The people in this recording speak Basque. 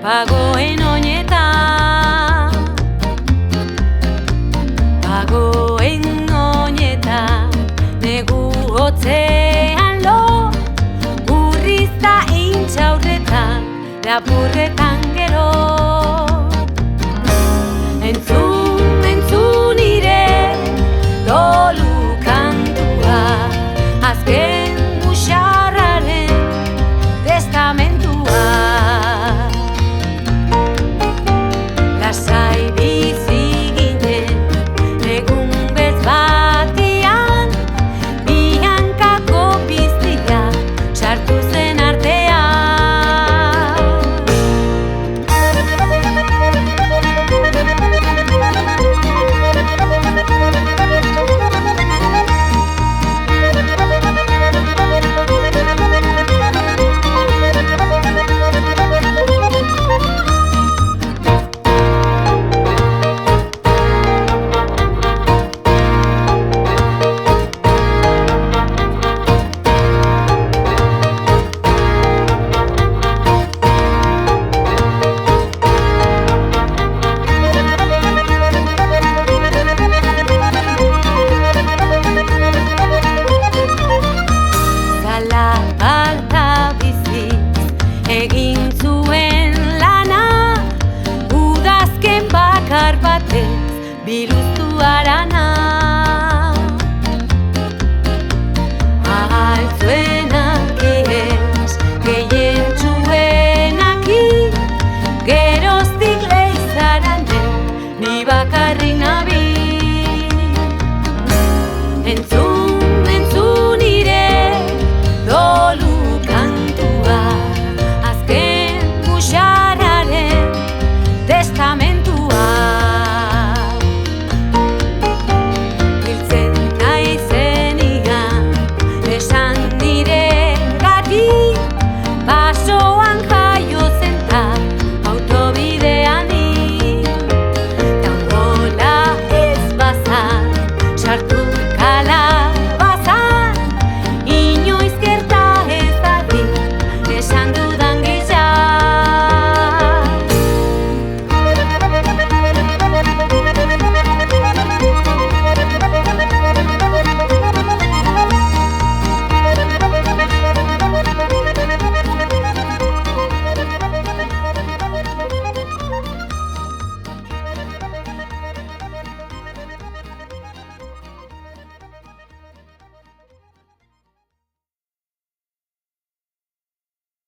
Pagoen oinetan, pagoen oinetan, negu hotzean lo, urrizta intxaurretan, lapurretan gero. Entzun ire, dolu kantua, azken musarraren testamentua. Lasai bizi ginen, egun bez batian, bihankako piztia sartu zen artean. Egin zuen lana, udazken bakar batez biluztu harana.